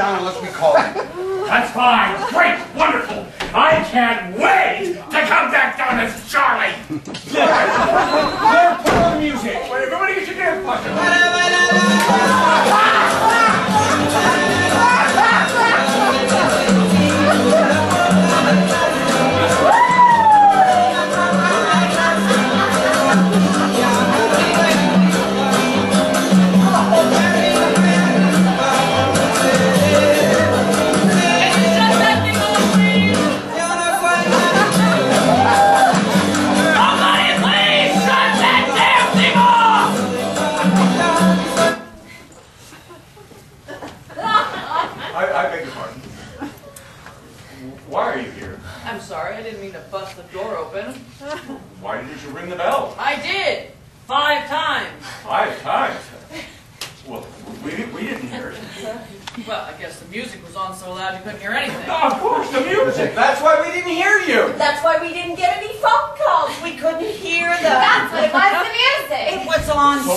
down and let me call him. That's fine. Great. Wonderful. I can't wait to come back down as Charlie. Claire, put on the music. Everybody get your dance partner. Bust the door open. Why didn't you ring the bell? I did! 5 times. 5 times? Well, we didn't hear it. Well, I guess the music was on so loud you couldn't hear anything. No, of course, the music. That's why we didn't hear you. That's why we didn't get any phone calls. We couldn't hear them. That's what it was, the music. It was on so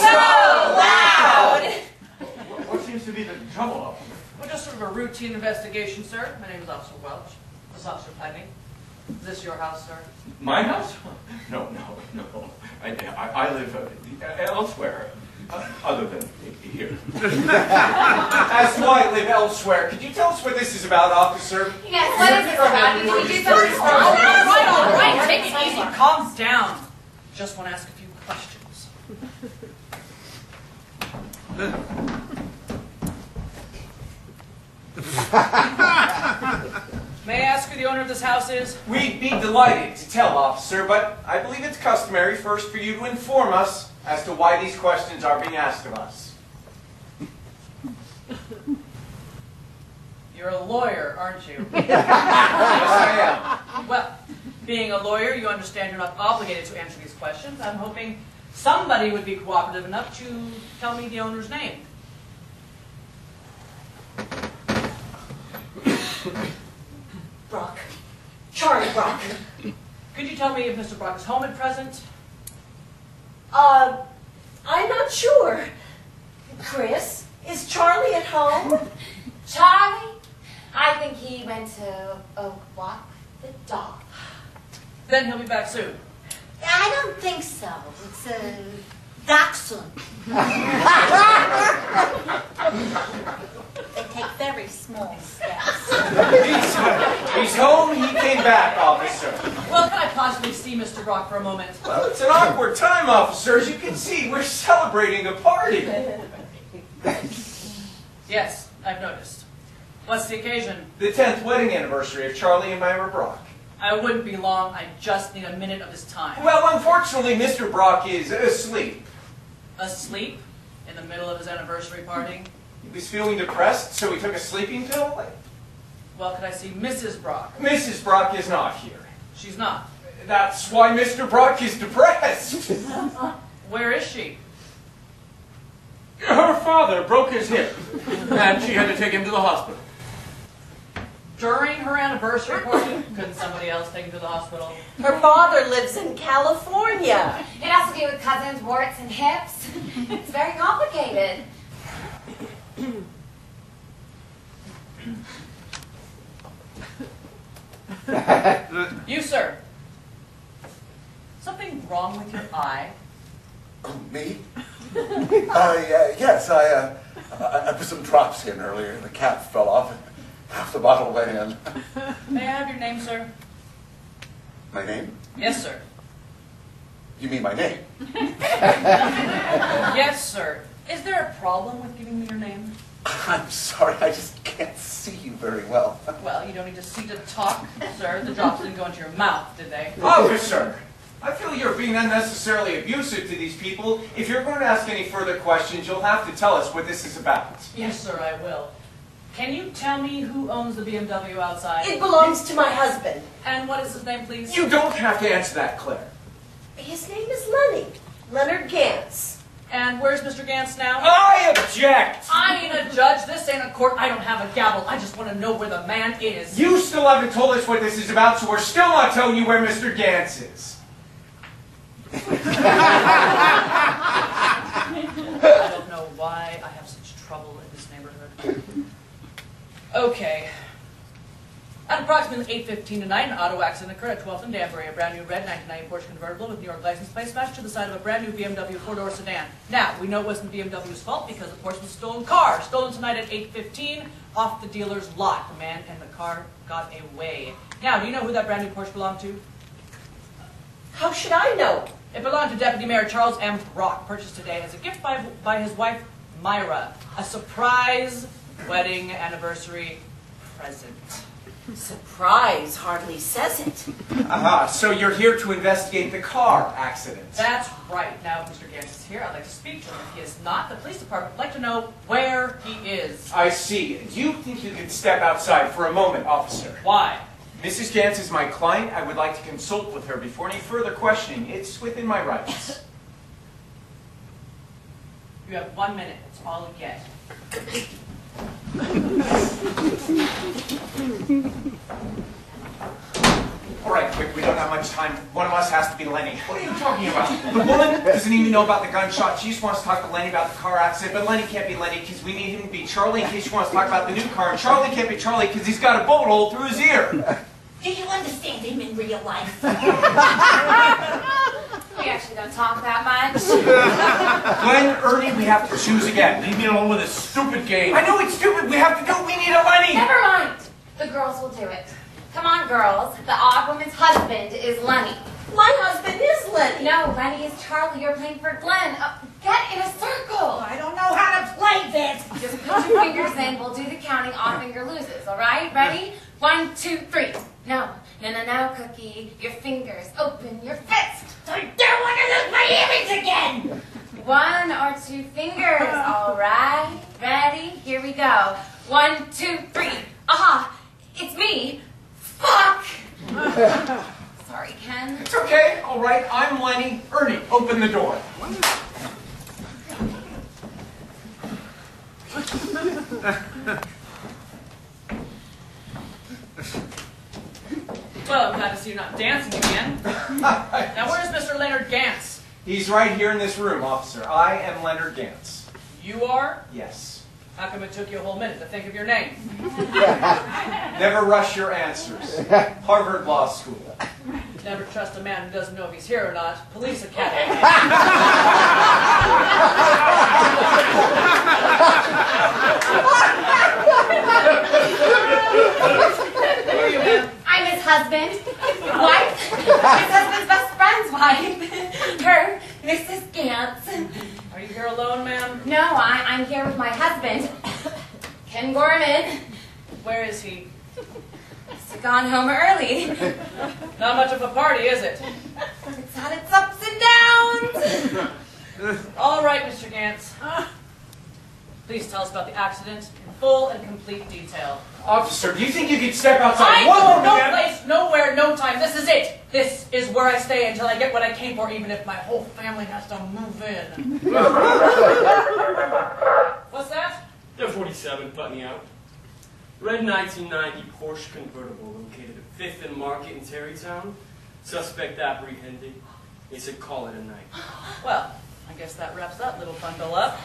loud. What seems to be the trouble, officer? Well, just sort of a routine investigation, sir. My name is Officer Welch. This is Officer Peggy. Is this your house, sir? My house? No. I live elsewhere, other than here. As to why I live elsewhere, could you tell us what this is about, officer? Yes, what is this about? Did we do something wrong? All right, take it easy. Calm down. Just want to ask a few questions. May I ask who the owner of this house is? We'd be delighted to tell, officer, but I believe it's customary first for you to inform us as to why these questions are being asked of us. You're a lawyer, aren't you? Yes, I am. Well, being a lawyer, you understand you're not obligated to answer these questions. I'm hoping somebody would be cooperative enough to tell me the owner's name. Brock. Charlie Brock. Could you tell me if Mr. Brock is home at present? I'm not sure. Chris, is Charlie at home? Charlie? I think he went to walk the dog. Then he'll be back soon. I don't think so. It's dachshund. They take very small steps. He's home. He came back, officer. Well, can I possibly see Mr. Brock for a moment? Well, it's an awkward time, officer. As you can see, we're celebrating a party. Yes, I've noticed. What's the occasion? The 10th wedding anniversary of Charlie and Myra Brock. I wouldn't be long. I just need a minute of his time. Well, unfortunately, Mr. Brock is asleep. Asleep? In the middle of his anniversary party? He was feeling depressed, so he took a sleeping pill. Well, could I see Mrs. Brock? Mrs. Brock is not here. She's not. That's why Mr. Brock is depressed. Where is she? Her father broke his hip, and she had to take him to the hospital. During her anniversary party? Couldn't somebody else take him to the hospital? Her father lives in California. It has to do with cousins, warts, and hips. It's very complicated. You, sir. Something wrong with your eye? Me? Yes, I put some drops in earlier and the cap fell off and half the bottle went in. May I have your name, sir? My name? Yes, sir. You mean my name? Yes, sir. Is there a problem with giving me your name? I'm sorry, I just can't see you very well. Well, you don't need to see to talk, sir. The drops didn't go into your mouth, did they? Officer, I feel you're being unnecessarily abusive to these people. If you're going to ask any further questions, you'll have to tell us what this is about. Yes, sir, I will. Can you tell me who owns the BMW outside? It belongs to my husband. And what is his name, please? You don't have to answer that, Claire. His name is Lenny. Leonard Gantz. And where's Mr. Gantz now? I object! I ain't a judge. This ain't a court. I don't have a gavel. I just want to know where the man is. You still haven't told us what this is about, so we're still not telling you where Mr. Gantz is. I don't know why I have such trouble in this neighborhood. Okay. At approximately 8:15 tonight, an auto accident occurred at 12th and Danbury. A brand new red 1990 Porsche convertible with New York license plate smashed to the side of a brand new BMW four-door sedan. Now, we know it wasn't BMW's fault because the Porsche was a stolen car. Stolen tonight at 8:15 off the dealer's lot. The man in the car got away. Now, do you know who that brand new Porsche belonged to? How should I know? It belonged to Deputy Mayor Charles M. Brock, purchased today as a gift by his wife, Myra. A surprise wedding anniversary present. Surprise hardly says it. Aha, so you're here to investigate the car accident. That's right. Now, if Mr. Gantz is here, I'd like to speak to him. If he is not, the police department would like to know where he is. I see. Do you think you could step outside for a moment, officer? Why? Mrs. Gantz is my client. I would like to consult with her before any further questioning. It's within my rights. You have 1 minute. That's all you get. All right, quick, we don't have much time. One of us has to be Lenny. What are you talking about? The woman doesn't even know about the gunshot. She just wants to talk to Lenny about the car accident, but Lenny can't be Lenny because we need him to be Charlie in case she wants to talk about the new car, and Charlie can't be Charlie because he's got a bullet hole through his ear. Do you understand him in real life? We actually don't talk that much. Glenn, Ernie, we have to choose again. Leave me alone with this stupid game. I know it's stupid. We have to do it. We need a Lenny. Never mind. The girls will do it. Come on, girls. The odd woman's husband is Lenny. My husband is Lenny. No, Lenny is Charlie. You're playing for Glenn. Get in a circle. I don't know how to play this. Just put your fingers in. We'll do the counting. Odd finger loses. All right? Ready? 1, 2, 3. No, Cookie. Your fingers. Open your fist. I don't want to lose my image again. 1 or 2 fingers. All right. Ready? Here we go. 1, 2, 3. Aha! It's me. Fuck! Sorry, Ken. It's okay. All right. I'm Lenny. Ernie, open the door. Well, I'm glad to see you're not dancing again. Now, where's Mr. Leonard Gantz? He's right here in this room, officer. I am Leonard Gantz. You are? Yes. How come it took you a whole minute to think of your name? Never rush your answers. Harvard Law School. Never trust a man who doesn't know if he's here or not. Police Academy. Who are you, ma'am? I'm his husband. Wife. His husband's best friend's wife. Her, Mrs. Gantz. Are you here alone, ma'am? No, I'm here with my husband, Ken Gorman. Where is he? He's gone home early. Not much of a party, is it? It's had its ups and downs. All right, Mr. Gantz. Please tell us about the accident in full and complete detail. Officer, do you think you could step outside? I go no place, nowhere, no time. This is it. This is where I stay until I get what I came for, even if my whole family has to move in. What's that? They're 47, putting out. Red 1990 Porsche convertible located at 5th and Market in Terrytown. Suspect apprehended. They said call it a night. Well, I guess that wraps that little bundle up.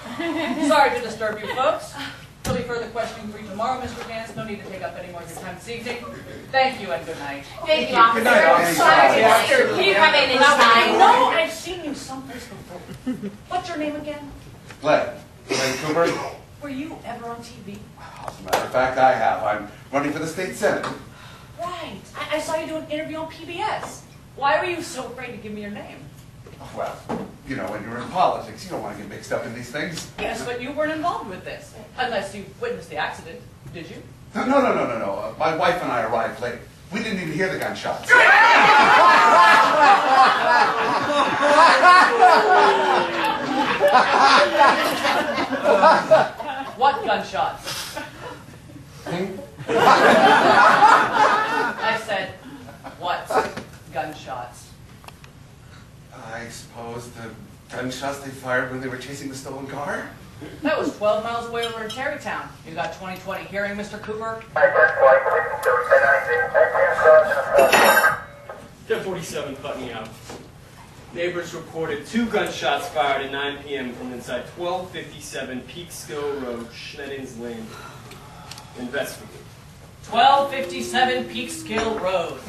Sorry to disturb you folks. There'll be further questioning for you tomorrow, Mr. Gantz. No need to take up any more of your time this evening. Thank you and good night. Thank you, officer. Good night, officer. Sorry, you come in anytime. No, I've seen you someplace before. What's your name again? Glenn Cooper. Were you ever on TV? As a matter of fact, I have. I'm running for the state senate. Right. I saw you do an interview on PBS. Why were you so afraid to give me your name? Well, you know, when you're in politics, you don't want to get mixed up in these things. Yes, but you weren't involved with this. Unless you witnessed the accident. Did you? No. My wife and I arrived late. We didn't even hear the gunshots. What gunshots? I said, what gunshots? I suppose the gunshots they fired when they were chasing the stolen car? That was 12 miles away over in Terrytown. You got 20/20 hearing, Mr. Cooper? They're 47, putting out. Neighbors reported 2 gunshots fired at 9 p.m. from inside 1257 Peekskill Road, Schnedding's Lane. Investigate. 1257 Peekskill Road.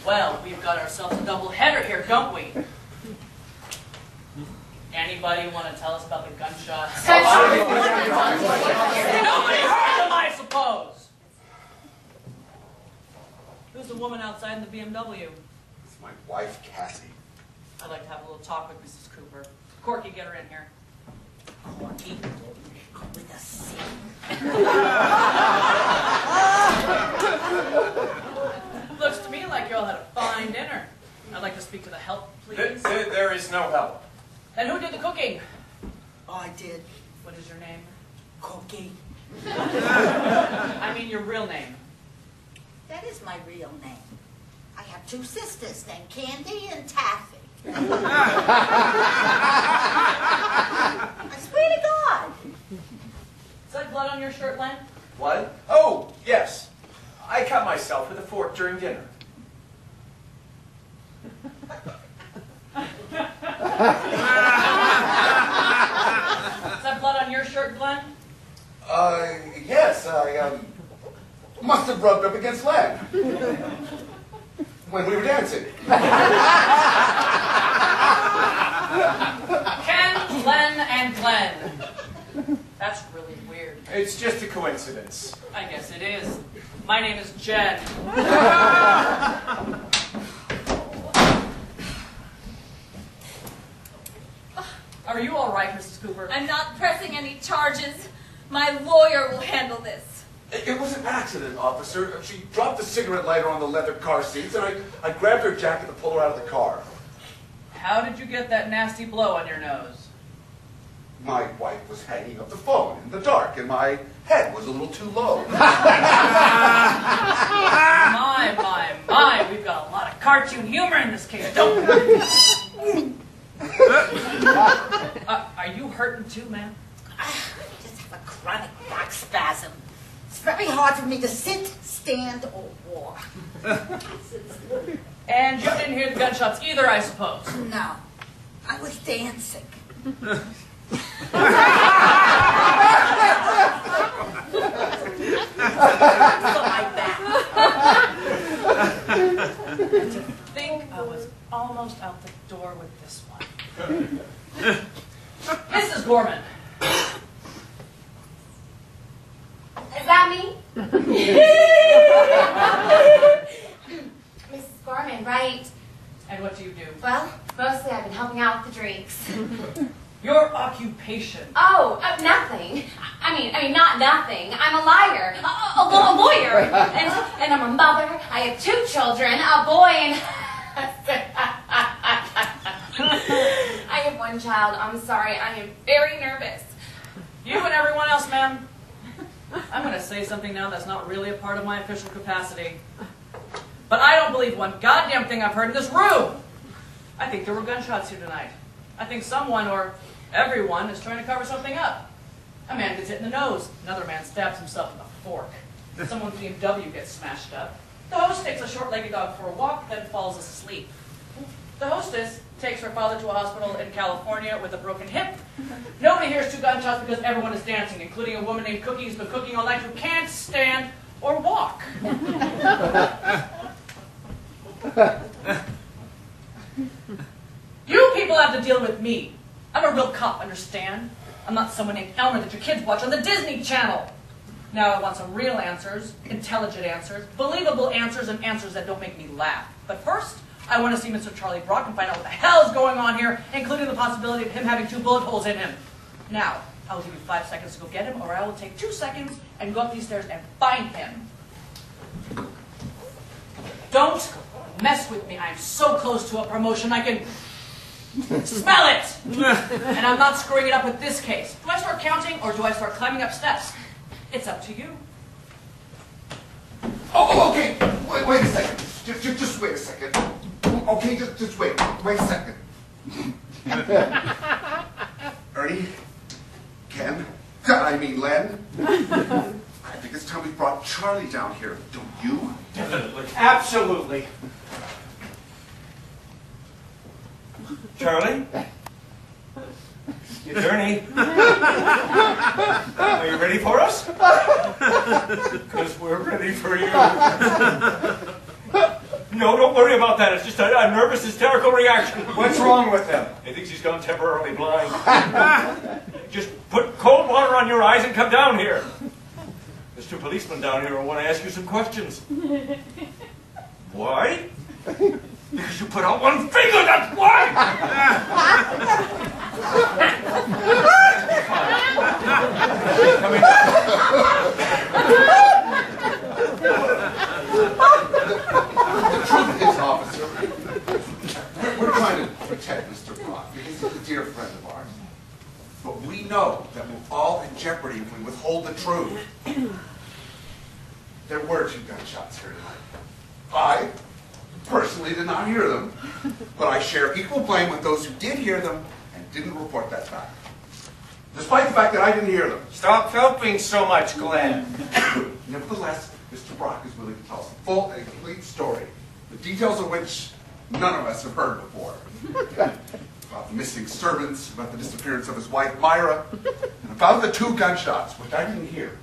Well, we've got ourselves a double header here, don't we? Anybody want to tell us about the gunshots? Nobody heard them, I suppose. Who's the woman outside in the BMW? It's my wife, Cassie. I'd like to have a little talk with Mrs. Cooper. Corky, get her in here. Corky with a C. Looks to me like you all had a fine dinner. I'd like to speak to the help, please. There is no help. And who did the cooking? I did. What is your name? Corky. I mean your real name. That is my real name. I have two sisters named Candy and Taffy. I swear to God. Is that blood on your shirt, Len? What? Oh, yes. I cut myself with a fork during dinner. Is that blood on your shirt, Glenn? Yes, I must have rubbed up against Len when we were dancing. Ken, Glenn, and Glenn. That's really weird. It's just a coincidence. I guess it is. My name is Jen. Are you all right, Mrs. Cooper? I'm not pressing any charges. My lawyer will handle this. It was an accident, officer. She dropped the cigarette lighter on the leather car seats, and I grabbed her jacket to pull her out of the car. How did you get that nasty blow on your nose? My wife was hanging up the phone in the dark, and my head was a little too low. My, we've got a lot of cartoon humor in this case, don't we? Are you hurting too, ma'am? I just have a chronic back spasm. It's very hard for me to sit, stand, or walk. And you didn't hear the gunshots either, I suppose. No, I was dancing. My back. To think I was almost out the door with this one. Mrs. Gorman. Is that me? Mrs. Gorman, right. And what do you do? Well, mostly I've been helping out with the drinks. Your occupation. Oh, nothing. I mean, not nothing. I'm a liar, a lawyer, and I'm a mother. I have 2 children, a boy and I have 1 child. I'm sorry. I am very nervous. You and everyone else, ma'am. I'm going to say something now that's not really a part of my official capacity. But I don't believe one goddamn thing I've heard in this room. I think there were gunshots here tonight. I think someone, or everyone, is trying to cover something up. A man gets hit in the nose. Another man stabs himself with a fork. Someone's BMW gets smashed up. The host takes a short-legged dog for a walk, then falls asleep. The hostess takes her father to a hospital in California with a broken hip. Nobody hears 2 gunshots because everyone is dancing, including a woman named Cookie who's been cooking all night who can't stand or walk. You people have to deal with me. I'm a real cop, understand? I'm not someone named Elmer that your kids watch on the Disney Channel. Now I want some real answers, intelligent answers, believable answers, and answers that don't make me laugh. But first, I want to see Mr. Charlie Brock and find out what the hell is going on here, including the possibility of him having 2 bullet holes in him. Now, I will give you 5 seconds to go get him, or I will take 2 seconds and go up these stairs and find him. Don't mess with me. I'm so close to a promotion I can smell it! And I'm not screwing it up with this case. Do I start counting, or do I start climbing up steps? It's up to you. Oh, okay. Wait a second. Just wait a second. Okay, just wait. Wait a second. Ernie, Ken, I mean Len. I think it's time we brought Charlie down here, don't you? Definitely. Absolutely. Charlie? Attorney, are you ready for us? Because we're ready for you. No, don't worry about that. It's just a nervous, hysterical reaction. What's wrong with him? He thinks he's gone temporarily blind. Just put cold water on your eyes and come down here. There's two policemen down here who want to ask you some questions. Why? Because you put out one finger, that's why! Come in. The truth is, officer, we're trying to protect Mr. Brock because he's a dear friend of ours. But we know that we're all in jeopardy if we withhold the truth. There were 2 gunshots here tonight. I personally did not hear them, but I share equal blame with those who did hear them and didn't report that fact. Despite the fact that I didn't hear them. Stop helping so much, Glenn. Nevertheless, Mr. Brock is willing to tell us a full and complete story, the details of which none of us have heard before. About the missing servants, about the disappearance of his wife, Myra, and about the 2 gunshots, which I didn't hear.